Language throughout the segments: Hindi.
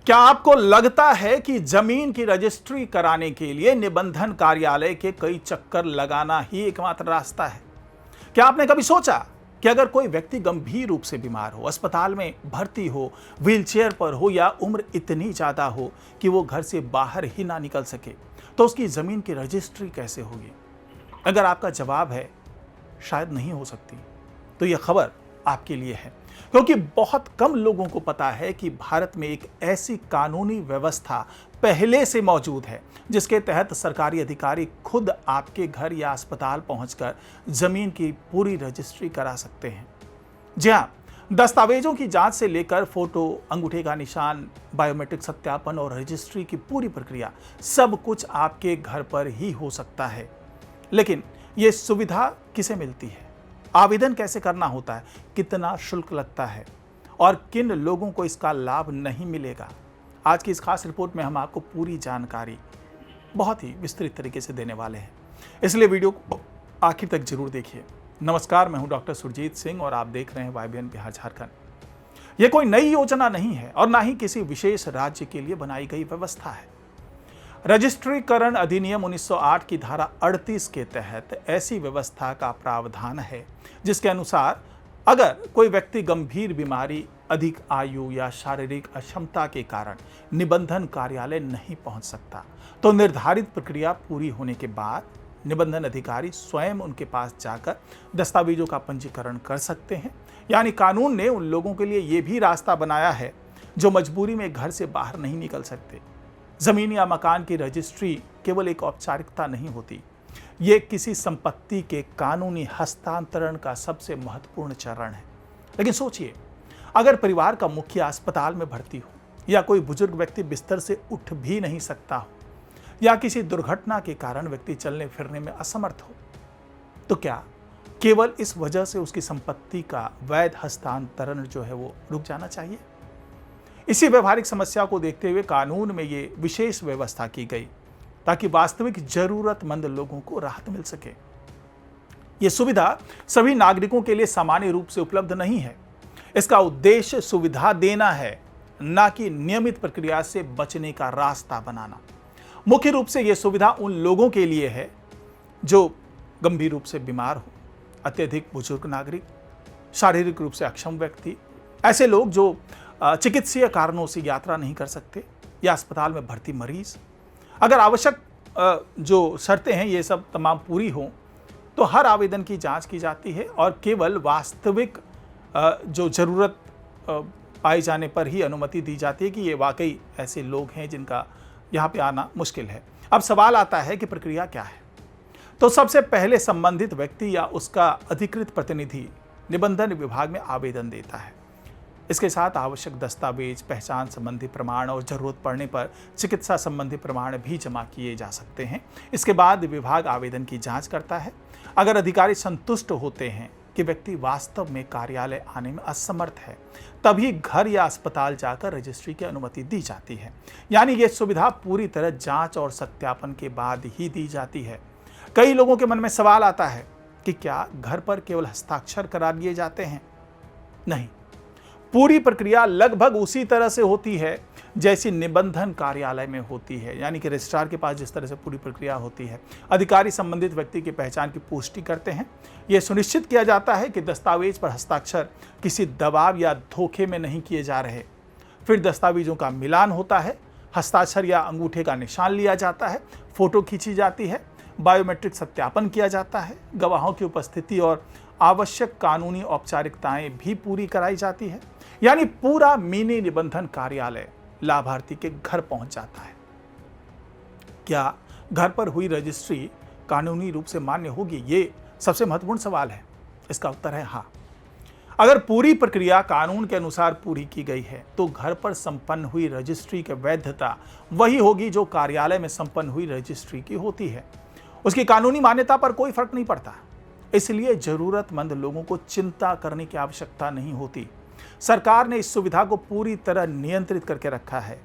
क्या आपको लगता है कि जमीन की रजिस्ट्री कराने के लिए निबंधन कार्यालय के कई चक्कर लगाना ही एकमात्र रास्ता है? क्या आपने कभी सोचा कि अगर कोई व्यक्ति गंभीर रूप से बीमार हो, अस्पताल में भर्ती हो, व्हीलचेयर पर हो या उम्र इतनी ज्यादा हो कि वो घर से बाहर ही ना निकल सके, तो उसकी जमीन की रजिस्ट्री कैसे होगी? अगर आपका जवाब है शायद नहीं हो सकती, तो यह खबर आपके लिए है, क्योंकि बहुत कम लोगों को पता है कि भारत में एक ऐसी कानूनी व्यवस्था पहले से मौजूद है जिसके तहत सरकारी अधिकारी खुद आपके घर या अस्पताल पहुंचकर जमीन की पूरी रजिस्ट्री करा सकते हैं। जी हां, दस्तावेजों की जांच से लेकर फोटो, अंगूठे का निशान, बायोमेट्रिक सत्यापन और रजिस्ट्री की पूरी प्रक्रिया सब कुछ आपके घर पर ही हो सकता है। लेकिन यह सुविधा किसे मिलती है? आवेदन कैसे करना होता है? कितना शुल्क लगता है? और किन लोगों को इसका लाभ नहीं मिलेगा? आज की इस खास रिपोर्ट में हम आपको पूरी जानकारी बहुत ही विस्तृत तरीके से देने वाले हैं, इसलिए वीडियो को आखिर तक जरूर देखिए। नमस्कार, मैं हूं डॉक्टर सुरजीत सिंह और आप देख रहे हैं YBN बिहार झारखंड। यह कोई नई योजना नहीं है और ना ही किसी विशेष राज्य के लिए बनाई गई व्यवस्था है। रजिस्ट्रीकरण अधिनियम 1908 की धारा 38 के तहत ऐसी व्यवस्था का प्रावधान है जिसके अनुसार अगर कोई व्यक्ति गंभीर बीमारी, अधिक आयु या शारीरिक अक्षमता के कारण निबंधन कार्यालय नहीं पहुंच सकता, तो निर्धारित प्रक्रिया पूरी होने के बाद निबंधन अधिकारी स्वयं उनके पास जाकर दस्तावेजों का पंजीकरण कर सकते हैं। यानी कानून ने उन लोगों के लिए यह भी रास्ता बनाया है जो मजबूरी में घर से बाहर नहीं निकल सकते। जमीन या मकान की रजिस्ट्री केवल एक औपचारिकता नहीं होती, ये किसी संपत्ति के कानूनी हस्तांतरण का सबसे महत्वपूर्ण चरण है। लेकिन सोचिए, अगर परिवार का मुखिया अस्पताल में भर्ती हो या कोई बुजुर्ग व्यक्ति बिस्तर से उठ भी नहीं सकता हो या किसी दुर्घटना के कारण व्यक्ति चलने फिरने में असमर्थ हो, तो क्या केवल इस वजह से उसकी संपत्ति का वैध हस्तांतरण जो है वो रुक जाना चाहिए? इसी व्यवहारिक समस्या को देखते हुए कानून में ये विशेष व्यवस्था की गई ताकि वास्तविक जरूरतमंद लोगों को राहत मिल सके। यह सुविधा सभी नागरिकों के लिए सामान्य रूप से उपलब्ध नहीं है। इसका उद्देश्य सुविधा देना है, ना कि नियमित प्रक्रिया से बचने का रास्ता बनाना। मुख्य रूप से यह सुविधा उन लोगों के लिए है जो गंभीर रूप से बीमार हो, अत्यधिक बुजुर्ग नागरिक, शारीरिक रूप से अक्षम व्यक्ति, ऐसे लोग जो चिकित्सीय कारणों से यात्रा नहीं कर सकते, या अस्पताल में भर्ती मरीज। अगर आवश्यक जो शर्तें हैं ये सब तमाम पूरी हों तो हर आवेदन की जांच की जाती है और केवल वास्तविक जो ज़रूरत पाए जाने पर ही अनुमति दी जाती है कि ये वाकई ऐसे लोग हैं जिनका यहाँ पे आना मुश्किल है। अब सवाल आता है कि प्रक्रिया क्या है? तो सबसे पहले संबंधित व्यक्ति या उसका अधिकृत प्रतिनिधि निबंधन विभाग में आवेदन देता है। इसके साथ आवश्यक दस्तावेज, पहचान संबंधी प्रमाण और जरूरत पड़ने पर चिकित्सा संबंधी प्रमाण भी जमा किए जा सकते हैं। इसके बाद विभाग आवेदन की जांच करता है। अगर अधिकारी संतुष्ट होते हैं कि व्यक्ति वास्तव में कार्यालय आने में असमर्थ है, तभी घर या अस्पताल जाकर रजिस्ट्री की अनुमति दी जाती है। यानी यह सुविधा पूरी तरह जांच और सत्यापन के बाद ही दी जाती है। कई लोगों के मन में सवाल आता है कि क्या घर पर केवल हस्ताक्षर करा लिए जाते हैं? नहीं, पूरी प्रक्रिया लगभग उसी तरह से होती है जैसी निबंधन कार्यालय में होती है। यानी कि रजिस्ट्रार के पास जिस तरह से पूरी प्रक्रिया होती है, अधिकारी संबंधित व्यक्ति की पहचान की पुष्टि करते हैं। यह सुनिश्चित किया जाता है कि दस्तावेज पर हस्ताक्षर किसी दबाव या धोखे में नहीं किए जा रहे। फिर दस्तावेजों का मिलान होता है, हस्ताक्षर या अंगूठे का निशान लिया जाता है, फोटो खींची जाती है, बायोमेट्रिक सत्यापन किया जाता है, गवाहों की उपस्थिति और आवश्यक कानूनी औपचारिकताएं भी पूरी कराई जाती है। यानी पूरा मिनी निबंधन कार्यालय लाभार्थी के घर पहुंच जाता है। क्या घर पर हुई रजिस्ट्री कानूनी रूप से मान्य होगी? ये सबसे महत्वपूर्ण सवाल है। इसका उत्तर है हाँ। अगर पूरी प्रक्रिया कानून के अनुसार पूरी की गई है तो घर पर संपन्न हुई रजिस्ट्री की वैधता वही होगी जो कार्यालय में संपन्न हुई रजिस्ट्री की होती है। उसकी कानूनी मान्यता पर कोई फर्क नहीं पड़ता। इसलिए जरूरतमंद लोगों को चिंता करने की आवश्यकता नहीं होती। सरकार ने इस सुविधा को पूरी तरह नियंत्रित करके रखा है।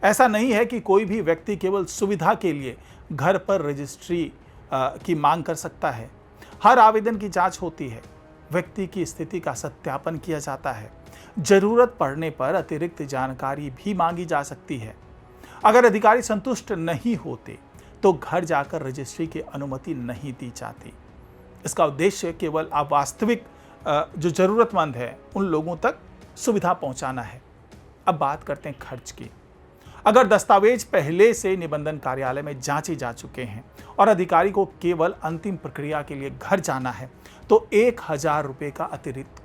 ऐसा नहीं है कि कोई भी व्यक्ति केवल सुविधा के लिए घर पर रजिस्ट्री की मांग कर सकता है। हर आवेदन की जांच होती है, व्यक्ति की स्थिति का सत्यापन किया जाता है। जरूरत पड़ने पर अतिरिक्त जानकारी भी मांगी जा सकती है। अगर अधिकारी संतुष्ट नहीं होते तो घर जाकर रजिस्ट्री की अनुमति नहीं दी जाती। इसका उद्देश्य केवल वास्तविक जो जरूरतमंद है उन लोगों तक सुविधा पहुंचाना है। अब बात करते हैं खर्च की। अगर दस्तावेज पहले से निबंधन कार्यालय में जांचे जा चुके हैं और अधिकारी को केवल अंतिम प्रक्रिया के लिए घर जाना है तो 1000 रुपये का अतिरिक्त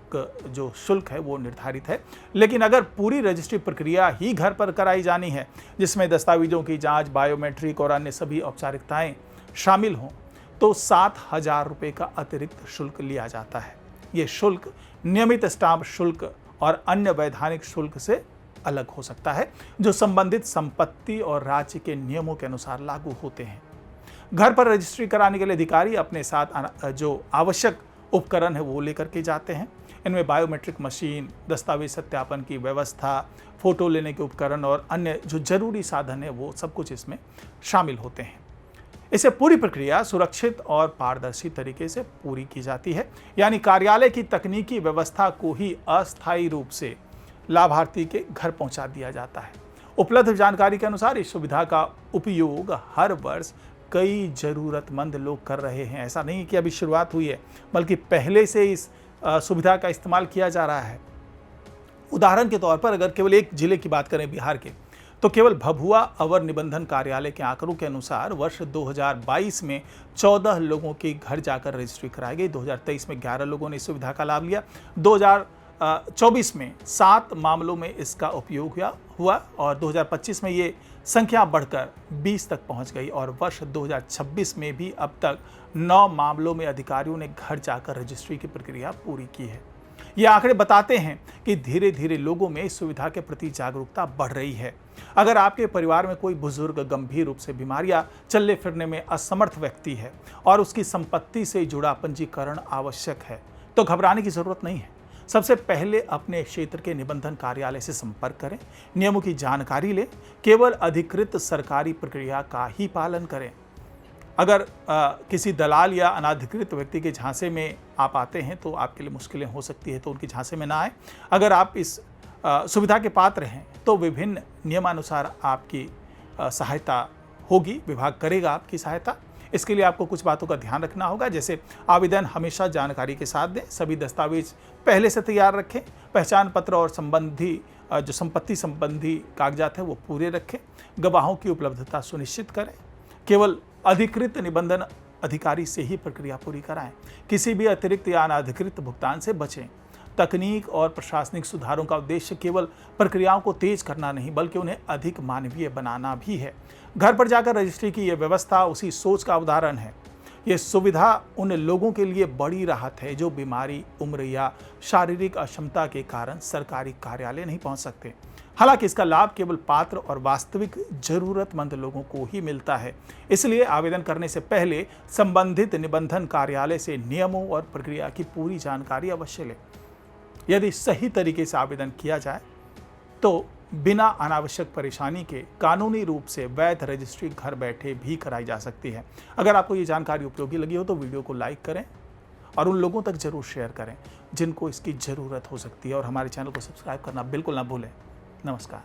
जो शुल्क है वो निर्धारित है। लेकिन अगर पूरी रजिस्ट्री प्रक्रिया ही घर पर कराई जानी है, जिसमें दस्तावेजों की जांच, बायोमेट्रिक और अन्य सभी औपचारिकताएं शामिल हों, तो 7000 रुपये का अतिरिक्त शुल्क लिया जाता है। ये शुल्क नियमित स्टाम्प शुल्क और अन्य वैधानिक शुल्क से अलग हो सकता है, जो संबंधित संपत्ति और राज्य के नियमों के अनुसार लागू होते हैं। घर पर रजिस्ट्री कराने के लिए अधिकारी अपने साथ जो आवश्यक उपकरण है वो लेकर के जाते हैं। इनमें बायोमेट्रिक मशीन, दस्तावेज सत्यापन की व्यवस्था, फोटो लेने के उपकरण और अन्य जो जरूरी साधन है वो सब कुछ इसमें शामिल होते हैं। इससे पूरी प्रक्रिया सुरक्षित और पारदर्शी तरीके से पूरी की जाती है। यानी कार्यालय की तकनीकी व्यवस्था को ही अस्थायी रूप से लाभार्थी के घर पहुंचा दिया जाता है। उपलब्ध जानकारी के अनुसार इस सुविधा का उपयोग हर वर्ष कई जरूरतमंद लोग कर रहे हैं। ऐसा नहीं कि अभी शुरुआत हुई है, बल्कि पहले से इस सुविधा का इस्तेमाल किया जा रहा है। उदाहरण के तौर पर अगर केवल एक जिले की बात करें बिहार के, तो केवल भभुआ अवर निबंधन कार्यालय के आंकड़ों के अनुसार वर्ष 2022 में 14 लोगों के घर जाकर रजिस्ट्री कराई गई। 2023 में 11 लोगों ने इस सुविधा का लाभ लिया। 2024 में 7 मामलों में इसका उपयोग हुआ और 2025 में ये संख्या बढ़कर 20 तक पहुंच गई और वर्ष 2026 में भी अब तक 9 मामलों में अधिकारियों ने घर जाकर रजिस्ट्री की प्रक्रिया पूरी की है। ये आंकड़े बताते हैं कि धीरे धीरे लोगों में इस सुविधा के प्रति जागरूकता बढ़ रही है। अगर आपके परिवार में कोई बुजुर्ग गंभीर रूप से बीमार या चलने फिरने में असमर्थ व्यक्ति है और उसकी संपत्ति से जुड़ा पंजीकरण आवश्यक है, तो घबराने की जरूरत नहीं है। सबसे पहले अपने क्षेत्र के निबंधन कार्यालय से संपर्क करें, नियमों की जानकारी लें, केवल अधिकृत सरकारी प्रक्रिया का ही पालन करें। अगर किसी दलाल या अनाधिकृत व्यक्ति के झांसे में आप आते हैं तो आपके लिए मुश्किलें हो सकती है, तो उनके झांसे में ना आए। अगर आप इस सुविधा के पात्र हैं तो विभिन्न नियमानुसार आपकी सहायता होगी, विभाग करेगा आपकी सहायता। इसके लिए आपको कुछ बातों का ध्यान रखना होगा, जैसे आवेदन हमेशा जानकारी के साथ दें, सभी दस्तावेज पहले से तैयार रखें, पहचान पत्र और संबंधी जो संपत्ति संबंधी कागजात हैं वो पूरे रखें, गवाहों की उपलब्धता सुनिश्चित करें, केवल अधिकृत निबंधन अधिकारी से ही प्रक्रिया पूरी कराएं, किसी भी अतिरिक्त या अनाधिकृत भुगतान से बचें। तकनीक और प्रशासनिक सुधारों का उद्देश्य केवल प्रक्रियाओं को तेज करना नहीं, बल्कि उन्हें अधिक मानवीय बनाना भी है। घर पर जाकर रजिस्ट्री की यह व्यवस्था उसी सोच का उदाहरण है। ये सुविधा उन लोगों के लिए बड़ी राहत है जो बीमारी, उम्र या शारीरिक अक्षमता के कारण सरकारी कार्यालय नहीं पहुंच सकते। हालांकि इसका लाभ केवल पात्र और वास्तविक जरूरतमंद लोगों को ही मिलता है। इसलिए आवेदन करने से पहले संबंधित निबंधन कार्यालय से नियमों और प्रक्रिया की पूरी जानकारी अवश्य लें। यदि सही तरीके से आवेदन किया जाए तो बिना अनावश्यक परेशानी के कानूनी रूप से वैध रजिस्ट्री घर बैठे भी कराई जा सकती है। अगर आपको ये जानकारी उपयोगी लगी हो तो वीडियो को लाइक करें और उन लोगों तक जरूर शेयर करें जिनको इसकी ज़रूरत हो सकती है, और हमारे चैनल को सब्सक्राइब करना बिल्कुल ना भूलें। नमस्कार।